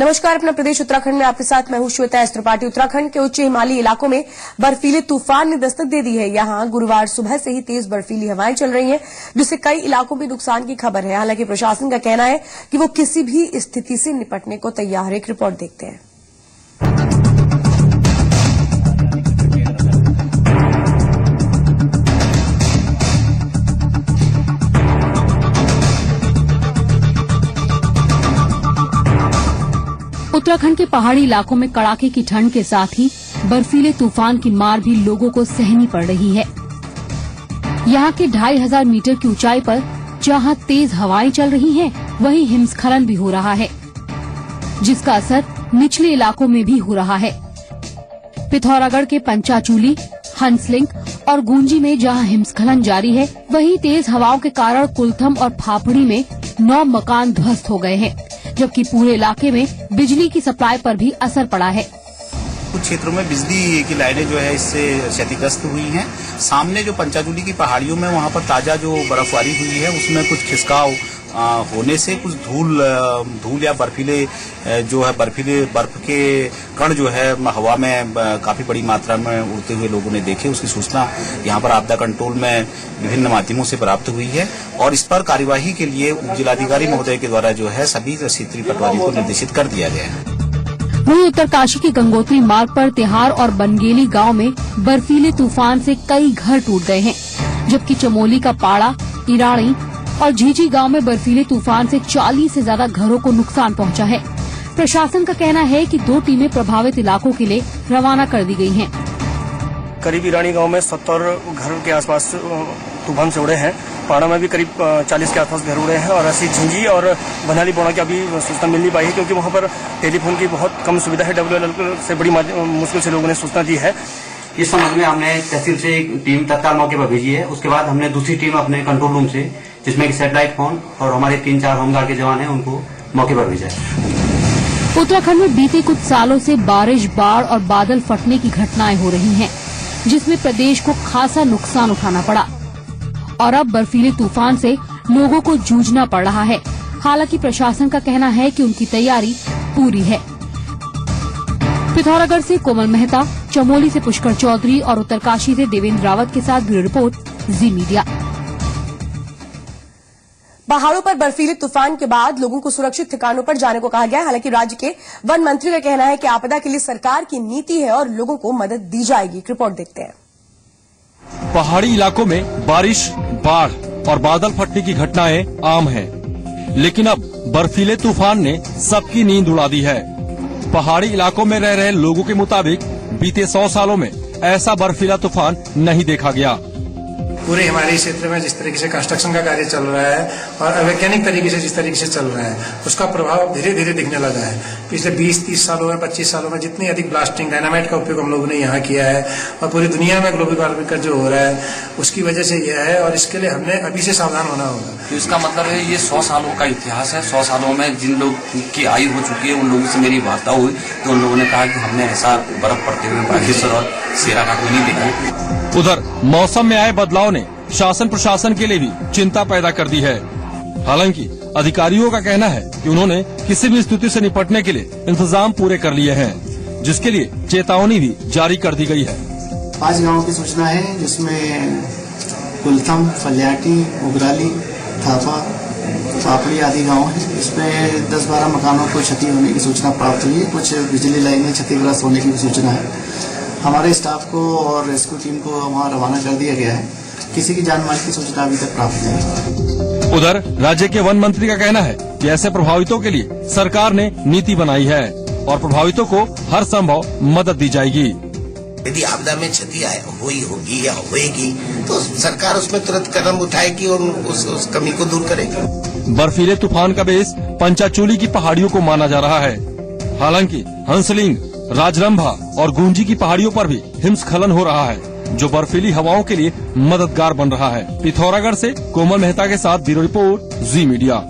नमस्कार, अपना प्रदेश उत्तराखंड में आपके साथ मैं हूं श्वेता एस त्रिपाठी। उत्तराखंड के उच्च हिमालयी इलाकों में बर्फीले तूफान ने दस्तक दे दी है। यहां गुरुवार सुबह से ही तेज बर्फीली हवाएं चल रही हैं, जिससे कई इलाकों में नुकसान की खबर है। हालांकि प्रशासन का कहना है कि वो किसी भी स्थिति से निपटने को तैयार है। एक रिपोर्ट देखते हैं। उत्तराखंड के पहाड़ी इलाकों में कड़ाके की ठंड के साथ ही बर्फीले तूफान की मार भी लोगों को सहनी पड़ रही है। यहाँ के 2500 मीटर की ऊंचाई पर जहाँ तेज हवाएं चल रही हैं, वहीं हिमस्खलन भी हो रहा है, जिसका असर निचले इलाकों में भी हो रहा है। पिथौरागढ़ के पंचाचूली, हंसलिंग और गुंजी में जहाँ हिमस्खलन जारी है, वहीं तेज हवाओं के कारण कुलथम और फाफड़ी में 9 मकान ध्वस्त हो गए हैं, जबकि पूरे इलाके में बिजली की सप्लाई पर भी असर पड़ा है। कुछ क्षेत्रों में बिजली की लाइनें जो है इससे क्षतिग्रस्त हुई हैं। सामने जो पंचाचूली की पहाड़ियों में वहां पर ताजा जो बर्फबारी हुई है, उसमें कुछ खिसकाव होने से कुछ धूल या बर्फीले बर्फ के कण जो है हवा में काफी बड़ी मात्रा में उड़ते हुए लोगों ने देखे। उसकी सूचना यहाँ पर आपदा कंट्रोल में विभिन्न माध्यमों से प्राप्त हुई है और इस पर कार्यवाही के लिए उप जिलाधिकारी महोदय के द्वारा जो है सभी क्षेत्रीय पटवारी को निर्देशित कर दिया गया है। वहीं उत्तरकाशी के गंगोत्री मार्ग पर तिहार और बनगेली गांव में बर्फीले तूफान से कई घर टूट गए हैं, जबकि चमोली का पाड़ा, इराणी और झीझी गांव में बर्फीले तूफान से 40 से ज्यादा घरों को नुकसान पहुंचा है। प्रशासन का कहना है कि 2 टीमें प्रभावित इलाकों के लिए रवाना कर दी गई हैं। करीब इराणी गांव में 70 घर के आसपास तूफान से उड़े हैं। पाड़ा में भी करीब 40 के आसपास घर उड़े हैं और ऐसी झिंझी और बनाली बोड़ा की अभी सूचना मिल नहीं पाई है, क्योंकि वहां पर टेलीफोन की बहुत कम सुविधा है। WLL से बड़ी मुश्किल से लोगों ने सूचना दी है। इस संबंध में हमने तहसील से एक टीम तत्काल मौके पर भेजी है। उसके बाद हमने दूसरी टीम अपने कंट्रोल रूम से, जिसमें कि सैटेलाइट फोन और हमारे 3-4 होमगार्ड के जवान हैं, उनको मौके पर भेजा है। उत्तराखंड में बीते कुछ सालों से बारिश, बाढ़ और बादल फटने की घटनाएं हो रही हैं, जिसमें प्रदेश को खासा नुकसान उठाना पड़ा और अब बर्फीले तूफान से लोगों को जूझना पड़ रहा है। हालांकि प्रशासन का कहना है कि उनकी तैयारी पूरी है। पिथौरागढ़ से कोमल मेहता, चमोली से पुष्कर चौधरी और उत्तरकाशी से देवेंद्र रावत के साथ ब्यूरो रिपोर्ट, जी मीडिया। पहाड़ों पर बर्फीले तूफान के बाद लोगों को सुरक्षित ठिकानों पर जाने को कहा गया है। हालांकि राज्य के वन मंत्री का कहना है कि आपदा के लिए सरकार की नीति है और लोगों को मदद दी जाएगी। रिपोर्ट देखते हैं। पहाड़ी इलाकों में बारिश, बाढ़ और बादल फटने की घटनाएं आम हैं, लेकिन अब बर्फीले तूफान ने सबकी नींद उड़ा दी है। पहाड़ी इलाकों में रह रहे लोगों के मुताबिक बीते 100 सालों में ऐसा बर्फीला तूफान नहीं देखा गया। पूरे हिमालयी क्षेत्र में जिस तरीके से कंस्ट्रक्शन का कार्य चल रहा है और अवैज्ञानिक तरीके से जिस तरीके से चल रहा है, उसका प्रभाव धीरे धीरे दिखने लगा है। पिछले 20-30 सालों में, 25 सालों में जितनी अधिक ब्लास्टिंग, डायनामाइट का उपयोग हम लोगों ने यहाँ किया है और पूरी दुनिया में ग्लोबल वार्मिंग का जो हो रहा है, उसकी वजह से यह है और इसके लिए हमने अभी से सावधान होना होगा। तो इसका मतलब है ये 100 सालों का इतिहास है। 100 सालों में जिन लोग की आयु हो चुकी है, उन लोगों से मेरी वार्ता हुई तो उन लोगों ने कहा कि हमने ऐसा बर्फ पड़ते हुए बागेश्वर और सेरा का कोई नहीं देखा। उधर मौसम में आए बदलाव ने शासन प्रशासन के लिए भी चिंता पैदा कर दी है। हालांकि अधिकारियों का कहना है कि उन्होंने किसी भी स्थिति से निपटने के लिए इंतजाम पूरे कर लिए हैं, जिसके लिए चेतावनी भी जारी कर दी गई है। 5 गाँव की सूचना है, जिसमें कुलथम, फल्याटी, उगराली, थापा, पापड़ी आदि गाँव है। इसमें 10-12 मकानों को क्षति होने की सूचना प्राप्त हुई है। कुछ बिजली लाइनें क्षतिग्रस्त होने की भी सूचना है। हमारे स्टाफ को और रेस्क्यू टीम को वहाँ रवाना कर दिया गया है। किसी की जान-माल की सूचना अभी तक प्राप्त नहीं। उधर राज्य के वन मंत्री का कहना है कि ऐसे प्रभावितों के लिए सरकार ने नीति बनाई है और प्रभावितों को हर संभव मदद दी जाएगी। यदि आपदा में क्षति हुई होगी या होएगी तो सरकार उसमें तुरंत कदम उठाएगी और उस कमी को दूर करेगी। बर्फीले तूफान का बेस पंचाचूली की पहाड़ियों को माना जा रहा है। हालांकि हंसलिंग, राजरंभा और गुंजी की पहाड़ियों पर भी हिमस्खलन हो रहा है, जो बर्फीली हवाओं के लिए मददगार बन रहा है। पिथौरागढ़ से कोमल मेहता के साथ ब्यूरो रिपोर्ट, जी मीडिया।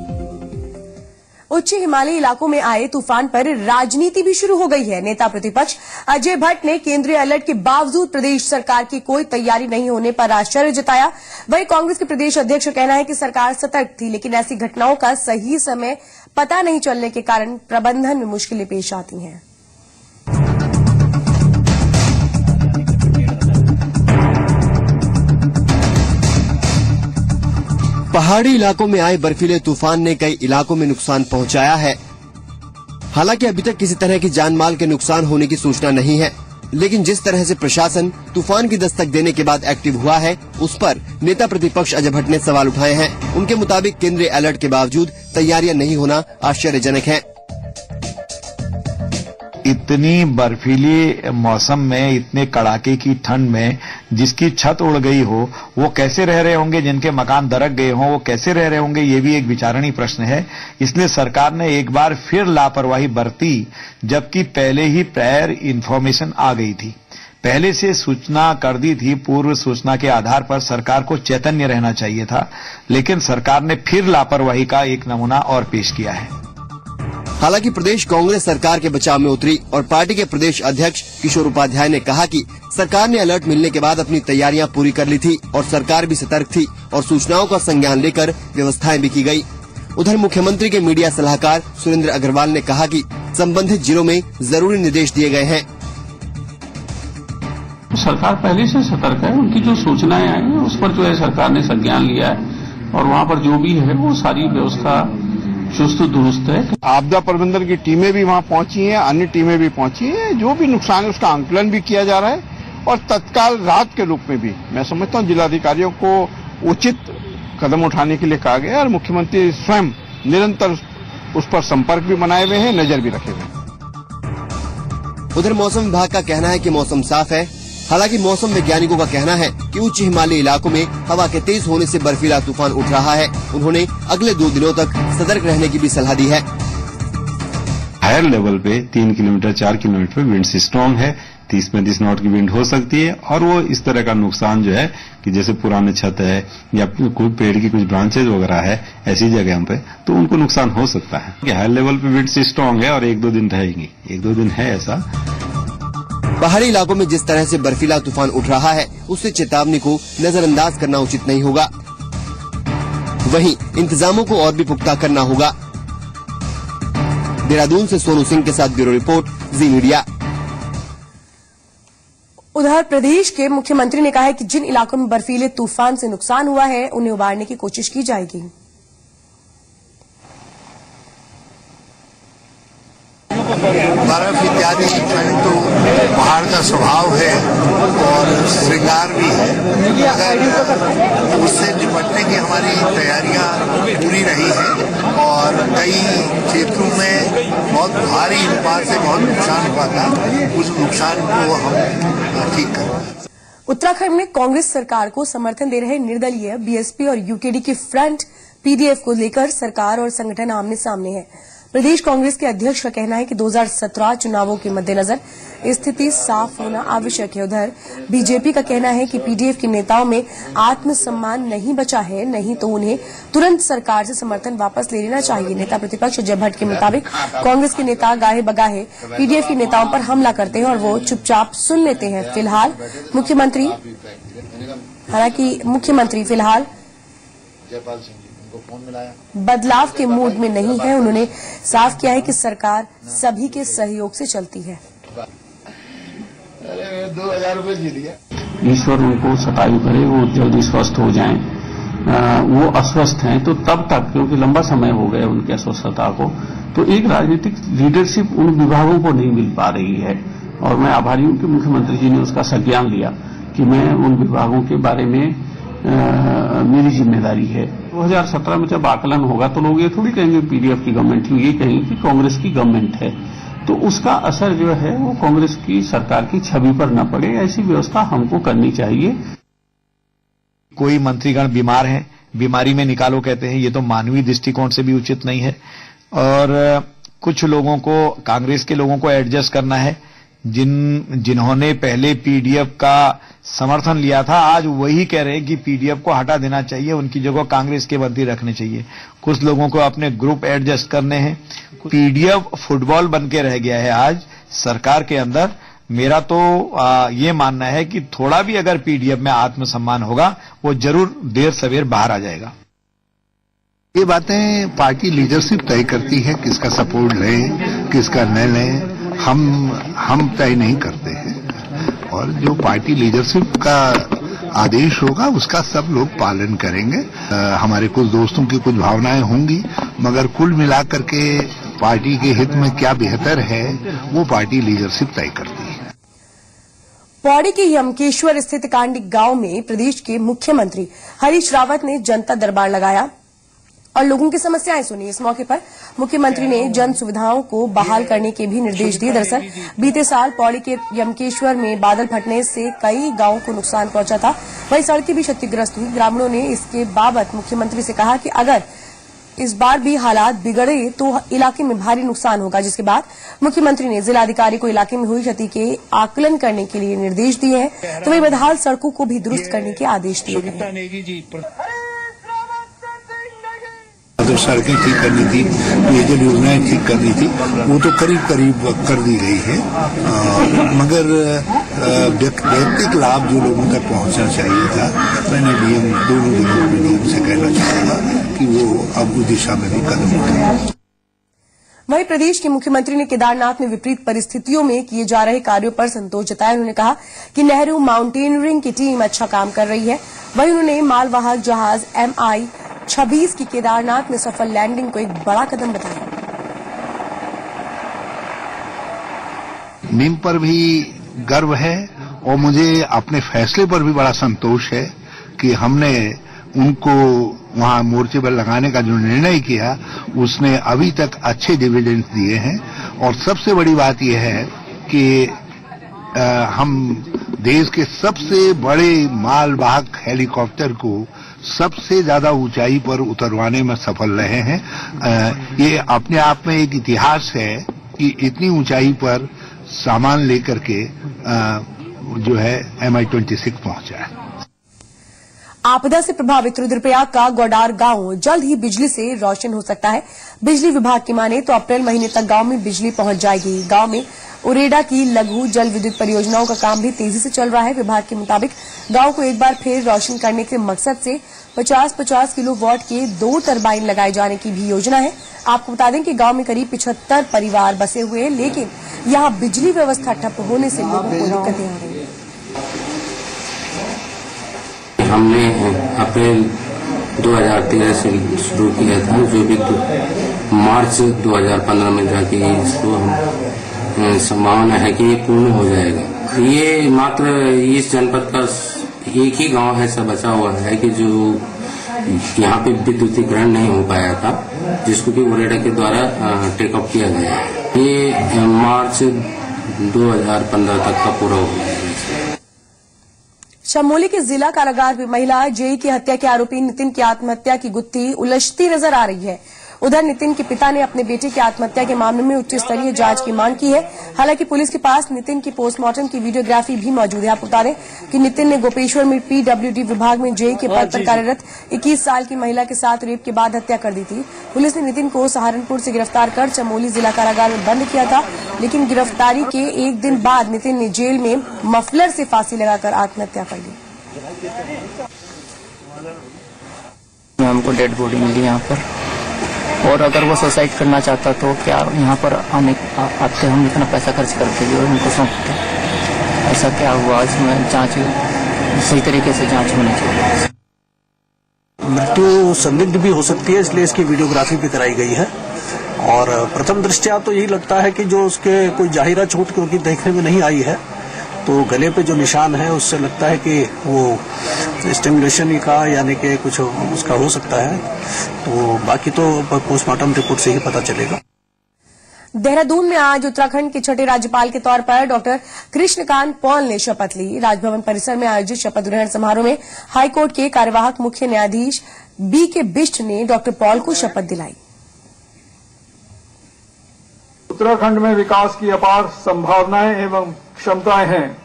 उच्च हिमालयी इलाकों में आए तूफान पर राजनीति भी शुरू हो गई है। नेता प्रतिपक्ष अजय भट्ट ने केंद्रीय अलर्ट के बावजूद प्रदेश सरकार की कोई तैयारी नहीं होने पर आश्चर्य जताया। वहीं कांग्रेस के प्रदेश अध्यक्ष का कहना है कि सरकार सतर्क थी, लेकिन ऐसी घटनाओं का सही समय पता नहीं चलने के कारण प्रबंधन में मुश्किलें पेश आती हैं। पहाड़ी इलाकों में आए बर्फीले तूफान ने कई इलाकों में नुकसान पहुंचाया है। हालांकि अभी तक किसी तरह की जान माल के नुकसान होने की सूचना नहीं है, लेकिन जिस तरह से प्रशासन तूफान की दस्तक देने के बाद एक्टिव हुआ है, उस पर नेता प्रतिपक्ष अजय भट्ट ने सवाल उठाए हैं। उनके मुताबिक केंद्रीय अलर्ट के बावजूद तैयारियां नहीं होना आश्चर्यजनक है। इतनी बर्फीली मौसम में, इतने कड़ाके की ठंड में जिसकी छत उड़ गई हो, वो कैसे रह रहे होंगे? जिनके मकान दरक गए हों, वो कैसे रह रहे होंगे? ये भी एक विचारणीय प्रश्न है। इसलिए सरकार ने एक बार फिर लापरवाही बरती, जबकि पहले ही प्रायर इन्फॉर्मेशन आ गई थी, पहले से सूचना कर दी थी। पूर्व सूचना के आधार पर सरकार को चैतन्य रहना चाहिए था, लेकिन सरकार ने फिर लापरवाही का एक नमूना और पेश किया है। हालांकि प्रदेश कांग्रेस सरकार के बचाव में उतरी और पार्टी के प्रदेश अध्यक्ष किशोर उपाध्याय ने कहा कि सरकार ने अलर्ट मिलने के बाद अपनी तैयारियां पूरी कर ली थी और सरकार भी सतर्क थी और सूचनाओं का संज्ञान लेकर व्यवस्थाएं भी की गई। उधर मुख्यमंत्री के मीडिया सलाहकार सुरेंद्र अग्रवाल ने कहा कि संबंधित जिलों में जरूरी निर्देश दिए गए हैं। सरकार पहले से सतर्क है, उनकी जो सूचनाएं आई हैं उस पर जो है सरकार ने संज्ञान लिया है और वहाँ पर जो भी है वो सारी व्यवस्था चुस्त दुरुस्त है। आपदा प्रबंधन की टीमें भी वहां पहुंची हैं, अन्य टीमें भी पहुंची हैं। जो भी नुकसान है उसका आंकलन भी किया जा रहा है और तत्काल राहत के रूप में भी मैं समझता हूं जिलाधिकारियों को उचित कदम उठाने के लिए कहा गया और मुख्यमंत्री स्वयं निरंतर उस पर संपर्क भी बनाए हुए हैं, नजर भी रखे हुए हैं। उधर मौसम विभाग का कहना है कि मौसम साफ है। हालांकि मौसम वैज्ञानिकों का कहना है कि उच्च हिमालयी इलाकों में हवा के तेज होने से बर्फीला तूफान उठ रहा है। उन्होंने अगले 2 दिनों तक सतर्क रहने की भी सलाह दी है। हायर लेवल पे 3 किलोमीटर 4 किलोमीटर पे विंड स्ट्रॉन्ग है, 30-35 नॉट की विंड हो सकती है और वो इस तरह का नुकसान जो है कि जैसे पुराने छत है या कोई पेड़ की कुछ ब्रांचेज वगैरह है ऐसी जगह पे, तो उनको नुकसान हो सकता है। हायर लेवल पे विंड स्ट्रॉन्ग है और 1-2 दिन रहेंगी, 1-2 दिन है ऐसा। पहाड़ी इलाकों में जिस तरह से बर्फीला तूफान उठ रहा है, उससे चेतावनी को नजरअंदाज करना उचित नहीं होगा। वहीं इंतजामों को और भी पुख्ता करना होगा। देहरादून से सोनू सिंह के साथ ब्यूरो रिपोर्ट, जी मीडिया। उधर प्रदेश के मुख्यमंत्री ने कहा है कि जिन इलाकों में बर्फीले तूफान से नुकसान हुआ है उन्हें उबारने की कोशिश की जाएगी। बर्फ इत्यादि ठंड तो पहाड़ का स्वभाव है और श्रृंगार भी है, मगर उससे निपटने की हमारी तैयारियां पूरी रही हैं और कई क्षेत्रों में बहुत भारी हिमपात से बहुत नुकसान हुआ था। उस नुकसान को हम ठीक कर। उत्तराखंड में कांग्रेस सरकार को समर्थन दे रहे निर्दलीय बीएसपी और यूकेडी की फ्रंट पीडीएफ को लेकर सरकार और संगठन आमने सामने है। प्रदेश कांग्रेस के अध्यक्ष का कहना है कि 2017 चुनावों के मद्देनजर स्थिति साफ होना आवश्यक है। उधर बीजेपी का कहना है कि पीडीएफ के नेताओं में आत्मसम्मान नहीं बचा है, नहीं तो उन्हें तुरंत सरकार से समर्थन वापस ले लेना चाहिए। नेता प्रतिपक्ष अजय भट्ट के मुताबिक कांग्रेस के नेता गाहे बगाहे पीडीएफ के नेताओं पर हमला करते हैं और वो चुपचाप सुन लेते हैं। मुख्यमंत्री फिलहाल बदलाव के मूड में नहीं है। उन्होंने साफ किया है कि सरकार सभी के सहयोग से चलती है। 2000 रुपए जी लिया। ईश्वर उनको सतायु करे, वो जल्दी स्वस्थ हो जाएं। वो अस्वस्थ हैं तो तब तक, क्योंकि लंबा समय हो गया उनकी अस्वस्थता को, तो एक राजनीतिक लीडरशिप उन विभागों को नहीं मिल पा रही है। और मैं आभारी हूं कि मुख्यमंत्री जी ने उसका संज्ञान लिया कि मैं उन विभागों के बारे में मेरी जिम्मेदारी है। 2017 में जब आकलन होगा तो लोग ये थोड़ी कहेंगे पीडीएफ की गवर्नमेंट थी, ये कहेंगे कि कांग्रेस की गवर्नमेंट है। तो उसका असर जो है वो कांग्रेस की सरकार की छवि पर न पड़े, ऐसी व्यवस्था हमको करनी चाहिए। कोई मंत्रीगण बीमार हैं, बीमारी में निकालो कहते हैं, ये तो मानवीय दृष्टिकोण से भी उचित नहीं है। और कुछ लोगों को, कांग्रेस के लोगों को एडजस्ट करना है, जिन्होंने पहले पीडीएफ का समर्थन लिया था, आज वही कह रहे हैं कि पीडीएफ को हटा देना चाहिए, उनकी जगह कांग्रेस के मंत्री रखने चाहिए। कुछ लोगों को अपने ग्रुप एडजस्ट करने हैं। पीडीएफ फुटबॉल बन के रह गया है आज सरकार के अंदर। मेरा तो ये मानना है कि थोड़ा भी अगर पीडीएफ में आत्मसम्मान होगा, वो जरूर देर सवेर बाहर आ जाएगा। ये बातें पार्टी लीडरशिप तय करती है, किसका सपोर्ट लें किसका न लें, हम तय नहीं करते हैं। और जो पार्टी लीडरशिप का आदेश होगा उसका सब लोग पालन करेंगे। हमारे कुछ दोस्तों की कुछ भावनाएं होंगी, मगर कुल मिलाकर के पार्टी के हित में क्या बेहतर है वो पार्टी लीडरशिप तय करती है। पौड़ी के यमकेश्वर स्थित कांडी गांव में प्रदेश के मुख्यमंत्री हरीश रावत ने जनता दरबार लगाया और लोगों की समस्याएं सुनी। इस मौके पर मुख्यमंत्री ने जन सुविधाओं को बहाल करने के भी निर्देश दिए। दरअसल बीते साल पौड़ी के यमकेश्वर में बादल फटने से कई गांवों को नुकसान पहुंचा था, वहीं सड़कें भी क्षतिग्रस्त हुई। ग्रामीणों ने इसके बाबत मुख्यमंत्री से कहा कि अगर इस बार भी हालात बिगड़े तो इलाके में भारी नुकसान होगा, जिसके बाद मुख्यमंत्री ने जिलाधिकारी को इलाके में हुई क्षति के आकलन करने के लिए निर्देश दिए हैं। तो वहीं बदहाल सड़कों को भी दुरुस्त करने के आदेश दिए गए। तो सड़कें ठीक करनी थी, पेयजल योजनाएं ठीक करनी थी, वो तो करीब कर दी गई है, मगर व्यक्तिगत लाभ जो लोगों तक पहुंचना चाहिए था, मैंने डीएम दोनों जिलों के डीएम से कहना चाहूंगा कि वो अब उस दिशा में भी कदम उठाएं। वहीं प्रदेश के मुख्यमंत्री ने केदारनाथ में विपरीत परिस्थितियों में किए जा रहे कार्यों पर संतोष जताया। उन्होंने कहा कि नेहरू माउंटेनियरिंग की टीम अच्छा काम कर रही है। वहीं उन्होंने मालवाहक जहाज MI-26 की केदारनाथ में सफल लैंडिंग को एक बड़ा कदम बताया। नीम पर भी गर्व है और मुझे अपने फैसले पर भी बड़ा संतोष है कि हमने उनको वहां मोर्चे पर लगाने का जो निर्णय किया उसने अभी तक अच्छे डिविडेंड दिए हैं। और सबसे बड़ी बात यह है कि हम देश के सबसे बड़े मालवाहक हेलीकॉप्टर को सबसे ज्यादा ऊंचाई पर उतरवाने में सफल रहे हैं। ये अपने आप में एक इतिहास है कि इतनी ऊंचाई पर सामान लेकर के जो है MI-26 पहुंचा है। आपदा से प्रभावित रुद्रप्रयाग का गौडार गांव जल्द ही बिजली से रोशन हो सकता है। बिजली विभाग की माने तो अप्रैल महीने तक गांव में बिजली पहुंच जाएगी। गांव में उरेडा की लघु जल विद्युत परियोजनाओं का काम भी तेजी से चल रहा है। विभाग के मुताबिक गांव को एक बार फिर रोशन करने के मकसद से 50-50 किलोवाट के 2 टरबाइन लगाए जाने की भी योजना है। आपको बता दें कि गांव में करीब 75 परिवार बसे हुए हैं, लेकिन यहां बिजली व्यवस्था ठप होने से लोगों को दिक्कतें आ रही हैं। हमने अप्रैल 2013 से शुरू किया था, जो भी मार्च 2015 में जाके इसको संभावना है कि ये पूर्ण हो जाएगा। ये मात्र इस जनपद का एक ही गांव ऐसा बचा हुआ है कि जो यहाँ पे विद्युतीकरण नहीं हो पाया था, जिसको कि उरेडा के द्वारा टेकअप किया गया है। ये मार्च 2015 तक का पूरा हो गया। चमोली के जिला कारागार में महिला जेई की हत्या के आरोपी नितिन की आत्महत्या की गुत्थी उलझती नजर आ रही है। उधर नितिन के पिता ने अपने बेटे की आत्महत्या के मामले में उच्च स्तरीय जांच की मांग की है। हालांकि पुलिस के पास नितिन की पोस्टमार्टम की वीडियोग्राफी भी मौजूद है। आपको बता दें कि नितिन ने गोपेश्वर में PWD विभाग में जेई के पद पर कार्यरत 21 साल की महिला के साथ रेप के बाद हत्या कर दी थी। पुलिस ने नितिन को सहारनपुर से गिरफ्तार कर चमोली जिला कारागार में बंद किया था, लेकिन गिरफ्तारी के एक दिन बाद नितिन ने जेल में मफलर से फांसी लगाकर आत्महत्या कर ली। हमको डेड बॉडी मिली यहाँ पर, और अगर वो सुसाइड करना चाहता तो क्या यहाँ पर आते हम इतना पैसा खर्च करके जो उनको सौंपते, ऐसा क्या हुआ? इसमें जांच सही तरीके से जांच होनी चाहिए। मृत्यु संदिग्ध भी हो सकती है, इसलिए इसकी वीडियोग्राफी भी कराई गई है। और प्रथम दृष्टया तो यही लगता है कि जो उसके कोई जाहिरा चोट क्योंकि देखने में नहीं आई है, तो गले पे जो निशान है उससे लगता है कि वो स्ट्रैंगुलेशन का यानी कि कुछ उसका हो सकता है। तो बाकी तो पोस्टमार्टम रिपोर्ट से ही पता चलेगा। देहरादून में आज उत्तराखंड के छठे राज्यपाल के तौर पर डॉक्टर कृष्णकांत पॉल ने शपथ ली। राजभवन परिसर में आयोजित शपथ ग्रहण समारोह में हाईकोर्ट के कार्यवाहक मुख्य न्यायाधीश BK बिष्ट ने डॉक्टर पॉल को शपथ दिलाई। उत्तराखंड में विकास की अपार संभावनाएं एवं क्षमताएं हैं।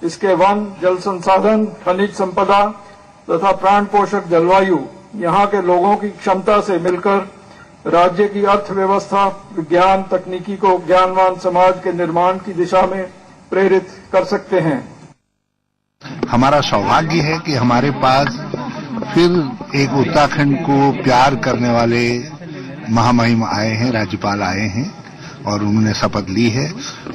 इसके वन, जल संसाधन, खनिज संपदा तथा प्राण पोषक जलवायु यहाँ के लोगों की क्षमता से मिलकर राज्य की अर्थव्यवस्था, विज्ञान तकनीकी को ज्ञानवान समाज के निर्माण की दिशा में प्रेरित कर सकते हैं। हमारा सौभाग्य है कि हमारे पास फिर एक उत्तराखंड को प्यार करने वाले महामहिम आए हैं, राज्यपाल आए हैं और उन्होंने शपथ ली है।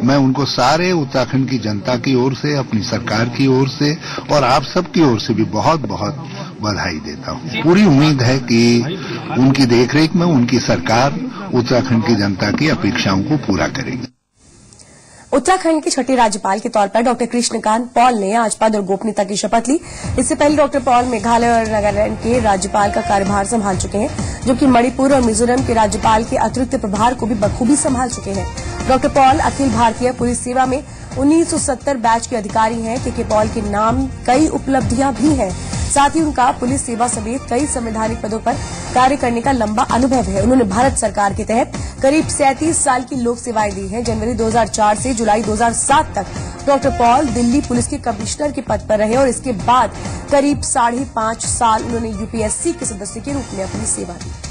मैं उनको सारे उत्तराखंड की जनता की ओर से, अपनी सरकार की ओर से और आप सबकी ओर से भी बहुत बहुत बधाई देता हूँ। पूरी उम्मीद है कि उनकी देखरेख में उनकी सरकार उत्तराखंड की जनता की अपेक्षाओं को पूरा करेगी। उत्तराखंड के छठे राज्यपाल के तौर पर डॉक्टर कृष्णकांत पॉल ने आज पद और गोपनीयता की शपथ ली। इससे पहले डॉक्टर पॉल मेघालय और नागालैंड के राज्यपाल का कार्यभार संभाल चुके हैं, जबकि मणिपुर और मिजोरम के राज्यपाल के अतिरिक्त प्रभार को भी बखूबी संभाल चुके हैं। Doctor Paul Akhil Bharatiya police सेवा में 1970 बैच के अधिकारी हैं। के पॉल के नाम कई उपलब्धियां भी हैं। साथ ही उनका पुलिस सेवा समेत कई संवैधानिक पदों पर कार्य करने का लंबा अनुभव है। उन्होंने भारत सरकार के तहत करीब 37 साल की लोक सेवाएं दी हैं। जनवरी 2004 से जुलाई 2007 तक डॉक्टर पॉल दिल्ली पुलिस के कमिश्नर के पद पर रहे और इसके बाद करीब 5.5 साल उन्होंने यूपीएससी के सदस्य के रूप में अपनी सेवा दी।